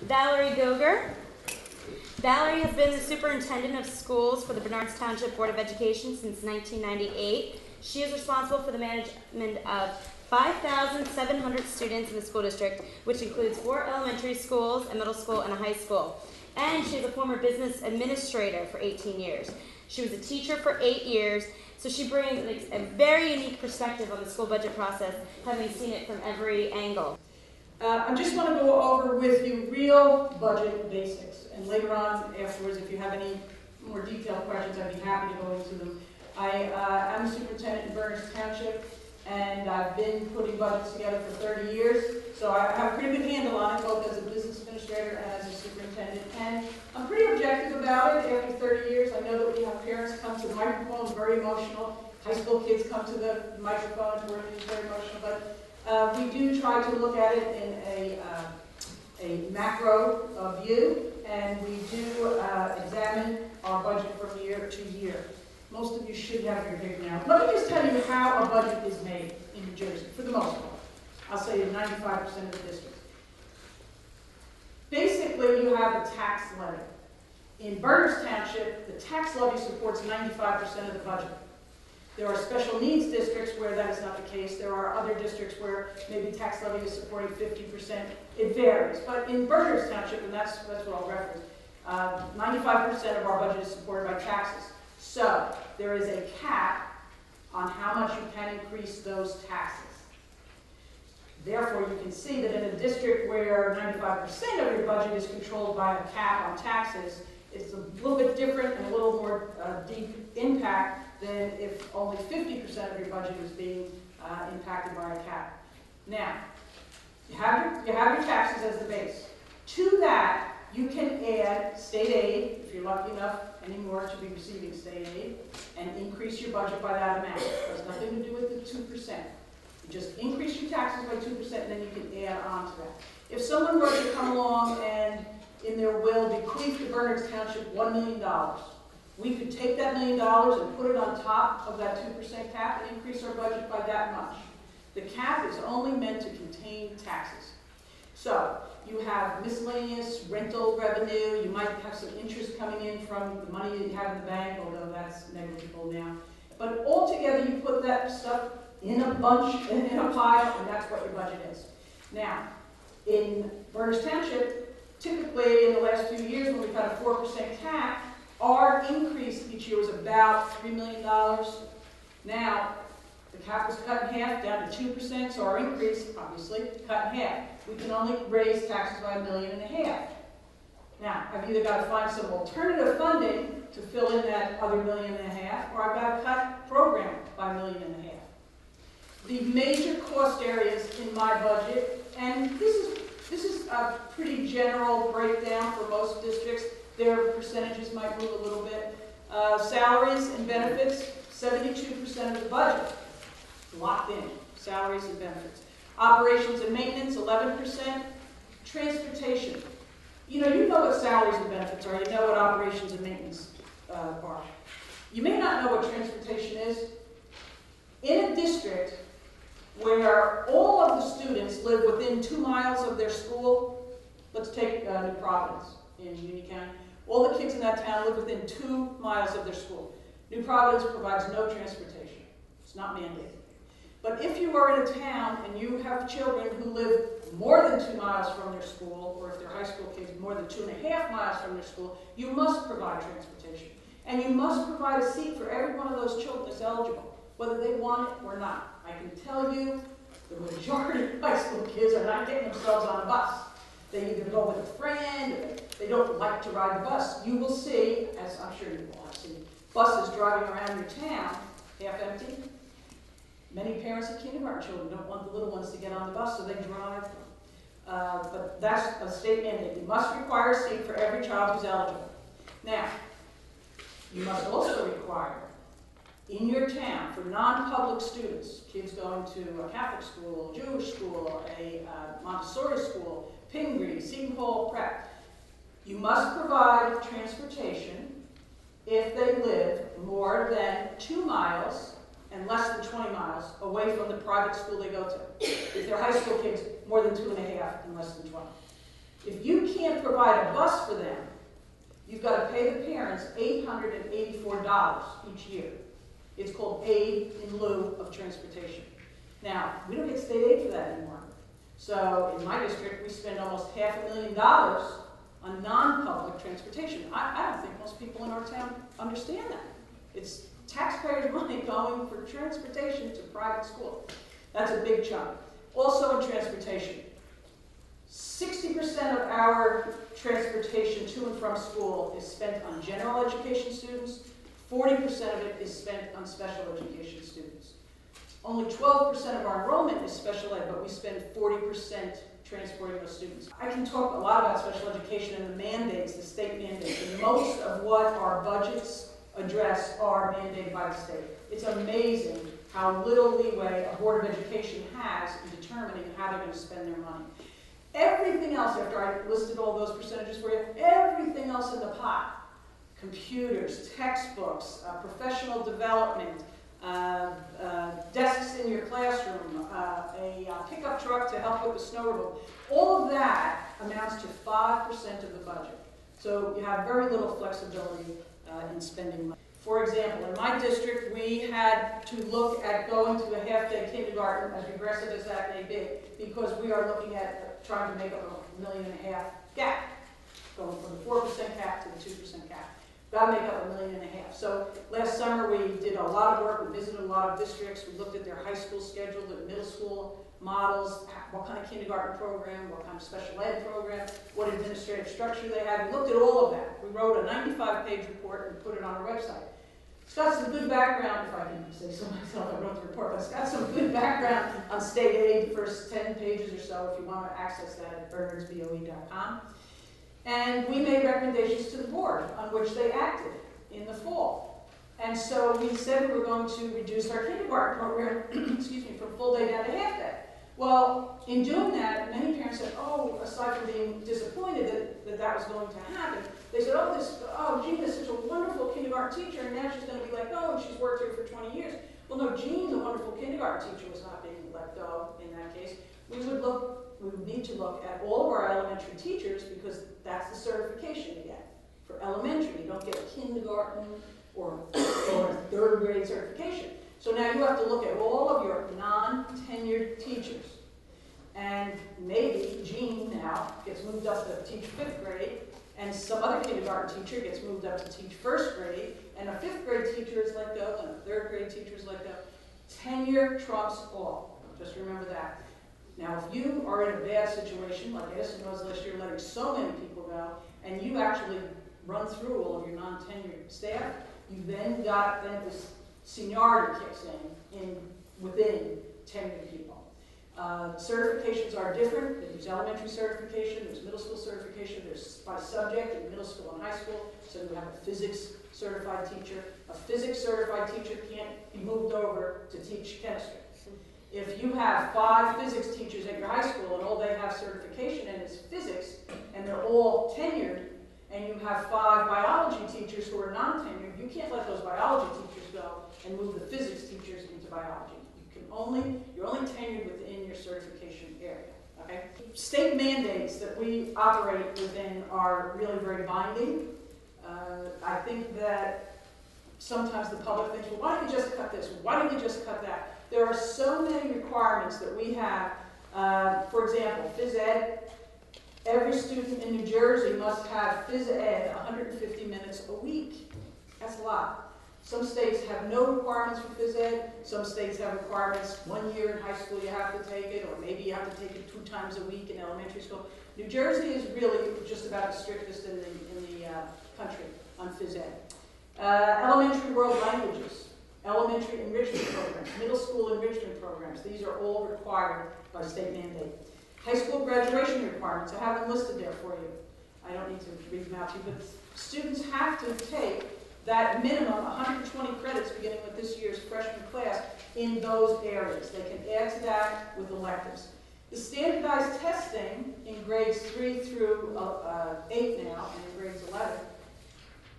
Valerie Goger. Valerie has been the superintendent of schools for the Bernards Township Board of Education since 1998. She is responsible for the management of 5,700 students in the school district, which includes 4 elementary schools, a middle school, and a high school. And she is a former business administrator for 18 years. She was a teacher for 8 years, so she brings a very unique perspective on the school budget process, having seen it from every angle. I just want to go over with you real budget basics, and later on afterwards, if you have any more detailed questions, I'd be happy to go into them. I'm a superintendent in Bernards Township, and I've been putting budgets together for 30 years, so I have a pretty good handle on it, both as a business administrator and as a superintendent, and I'm pretty objective about it after 30 years. I know that we have parents come to the microphone, it's very emotional. High school kids come to the microphone, it's very emotional, but we do try to look at it in a macro view, and we do examine our budget from year to year. Most of you should have your figure now. Let me just tell you how a budget is made in New Jersey, for the most part. I'll say in 95% of the districts. Basically, you have a tax levy. In Bernards Township, the tax levy supports 95% of the budget. There are special needs districts where that is not the case. There are other districts where maybe tax levy is supporting 50%. It varies. But in Bernards Township, and that's what I'll reference, 95% of our budget is supported by taxes. So there is a cap on how much you can increase those taxes. Therefore, you can see that in a district where 95% of your budget is controlled by a cap on taxes, it's a little bit different and a little more deep impact than if only 50% of your budget is being impacted by a cap. Now, you have your taxes as the base. To that, you can add state aid, if you're lucky enough anymore to be receiving state aid, and increase your budget by that amount. It has nothing to do with the 2%. You just increase your taxes by 2%, and then you can add on to that. If someone were to come along and in their will bequeath to Bernards Township $1 million, we could take that $1 million and put it on top of that 2% cap and increase our budget by that much. The cap is only meant to contain taxes. So you have miscellaneous rental revenue, you might have some interest coming in from the money that you have in the bank, although that's negligible now. But altogether, you put that stuff in a bunch, in a pile, and that's what your budget is. Now, in Bernards Township, typically in the last few years when we've had a 4% cap, our increase each year was about $3 million. Now, the cap was cut in half, down to 2%, so our increase, obviously, cut in half. We can only raise taxes by $1.5 million. Now, I've either got to find some alternative funding to fill in that other $1.5 million, or I've got to cut program by $1.5 million. The major cost areas in my budget, and this is a pretty general breakdown for most districts. Their percentages might move a little bit. Salaries and benefits, 72% of the budget, locked in, salaries and benefits. Operations and maintenance, 11%. Transportation. You know what salaries and benefits are. You know what operations and maintenance are. You may not know what transportation is. In a district where all of the students live within 2 miles of their school, let's take New Providence in Union County. All the kids in that town live within 2 miles of their school. New Providence provides no transportation. It's not mandated. But if you are in a town and you have children who live more than 2 miles from their school, or if they're high school kids, more than 2.5 miles from their school, you must provide transportation. And you must provide a seat for every one of those children that's eligible, whether they want it or not. I can tell you the majority of high school kids are not getting themselves on a bus. They either go with a friend, or they don't like to ride the bus. You will see, as I'm sure you all have seen, buses driving around your town, half empty. Many parents of kindergarten children don't want the little ones to get on the bus, so they drive. But that's a state mandate. You must require a seat for every child who's eligible. Now, you must also require in your town for non-public students, kids going to a Catholic school, a Jewish school, a Montessori school, Pingree, Seton Hall Prep, you must provide transportation if they live more than 2 miles and less than 20 miles away from the private school they go to. If they're high school kids, more than 2.5 and less than 20. If you can't provide a bus for them, you've got to pay the parents $884 each year. It's called aid in lieu of transportation. Now, we don't get state aid for that anymore. So in my district, we spend almost $500,000 on non-public transportation. I don't think most people in our town understand that. It's taxpayers' money going for transportation to private school. That's a big chunk. Also in transportation, 60% of our transportation to and from school is spent on general education students. 40% of it is spent on special education students. Only 12% of our enrollment is special ed, but we spend 40% transporting those students. I can talk a lot about special education and the mandates, the state mandates, and most of what our budgets address are mandated by the state. It's amazing how little leeway a Board of Education has in determining how they're going to spend their money. Everything else, after I listed all those percentages for you, everything else in the pot, computers, textbooks, professional development, desks in your classroom, a pickup truck to help with the snow removal, all of that amounts to 5% of the budget. So you have very little flexibility in spending money. For example, in my district, we had to look at going to a half-day kindergarten, as regressive as that may be, because we are looking at trying to make up a $1.5 million gap, going from the 4% cap to the 2% cap. Got to make up $1.5 million. So last summer we did a lot of work. We visited a lot of districts. We looked at their high school schedule, their middle school models, what kind of kindergarten program, what kind of special ed program, what administrative structure they had. We looked at all of that. We wrote a 95-page report and put it on our website. It's got some good background, if I can say so myself, I wrote the report, but it's got some good background on state aid, the first 10 pages or so, if you want to access that at bernardsboe.com. And we made recommendations to the board on which they acted in the fall. And so we said we were going to reduce our kindergarten program, excuse me, from full day down to half day. Well, in doing that, many parents said, oh, aside from being disappointed that was going to happen, they said, oh, Jean is such a wonderful kindergarten teacher, and now she's going to be let go, and she's worked here for 20 years. Well, no, Jean, the wonderful kindergarten teacher, was not being let go in that case. We would need to look at all of our elementary teachers, because that's the certification you get. For elementary, you don't get a kindergarten or a third grade certification. So now you have to look at all of your non-tenured teachers. And maybe Jean now gets moved up to teach 5th grade, and some other kindergarten teacher gets moved up to teach 1st grade, and a 5th grade teacher is let go, and a 3rd grade teacher is let go. Tenure trumps all. Just remember that. Now, if you are in a bad situation, like Edison was last year, letting so many people go, and you actually run through all of your non-tenured staff, you then this seniority kicks in within tenured people. Certifications are different. There's elementary certification, there's middle school certification, there's by subject in middle school and high school. So you have a physics certified teacher. A physics certified teacher can't be moved over to teach chemistry. If you have 5 physics teachers at your high school and all they have certification in is physics, and they're all tenured, and you have 5 biology teachers who are non-tenured, you can't let those biology teachers go and move the physics teachers into biology. You're only tenured within your certification area. Okay? State mandates that we operate within are really very binding. I think that sometimes the public thinks, well, why don't you just cut this? Why don't you just cut that? There are so many requirements that we have. For example, phys ed. Every student in New Jersey must have phys ed 150 minutes a week. That's a lot. Some states have no requirements for phys ed. Some states have requirements 1 year in high school you have to take it, or maybe you have to take it 2 times a week in elementary school. New Jersey is really just about the strictest in the country on phys ed. Elementary world languages, elementary enrichment programs, middle school enrichment programs. These are all required by state mandate. High school graduation requirements, I have them listed there for you. I don't need to read them out to you, but students have to take that minimum 120 credits beginning with this year's freshman class in those areas. They can add to that with electives. The standardized testing in grades 3 through 8 now, and in grades 11,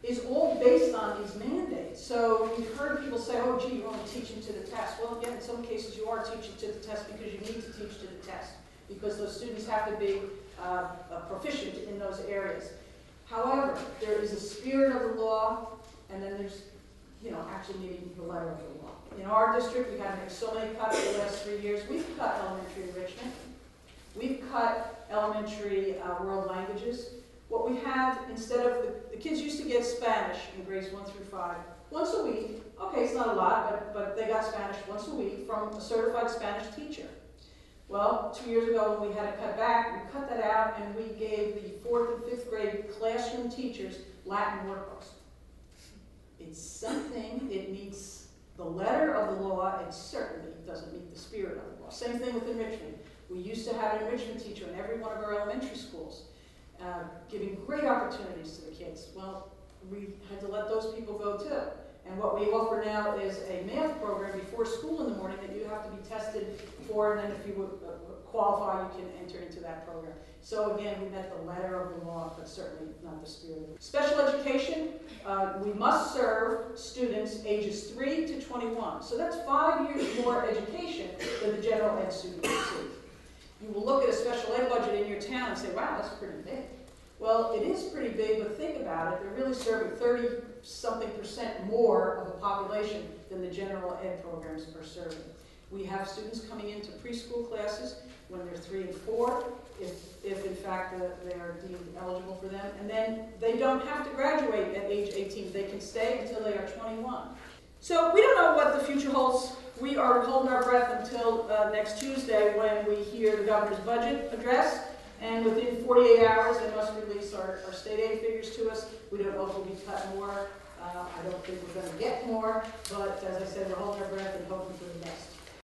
is all based on these mandates. So you've heard people say, oh, gee, you're only teaching to the test. Well, again, in some cases you are teaching to the test because you need to teach to the test, because those students have to be proficient in those areas. However, there is a spirit of the law, and then there's, actually needing the letter of the law. In our district, we had to make so many cuts the last 3 years. We've cut elementary enrichment. We've cut elementary world languages. What we have, instead of, the kids used to get Spanish in grades 1 through 5, once a week. Okay, it's not a lot, but they got Spanish once a week from a certified Spanish teacher. Well, 2 years ago when we had to cut back, we cut that out and we gave the 4th and 5th grade classroom teachers Latin workbooks. It's something, it meets the letter of the law, it certainly doesn't meet the spirit of the law. Same thing with enrichment. We used to have an enrichment teacher in every one of our elementary schools, giving great opportunities to the kids. Well, we had to let those people go too. And what we offer now is a math program before school in the morning that you have to be tested for, and then if you would qualify, you can enter into that program. So again, we met the letter of the law, but certainly not the spirit. Special education, we must serve students ages 3 to 21. So that's 5 years more education than the general ed student receive. You will look at a special ed budget in your town and say, wow, that's pretty big. Well, it is pretty big, but think about it. They're really serving 30-something% more of the population than the general ed programs are serving. We have students coming into preschool classes when they're 3 and 4, if in fact they are deemed eligible for them. And then they don't have to graduate at age 18. They can stay until they are 21. So we don't know what the future holds. We are holding our breath until next Tuesday when we hear the governor's budget address. And within 48 hours, they must release our state aid figures to us. We don't know if we'll be cut more. I don't think we're going to get more. But as I said, we're holding our breath and hoping for the best.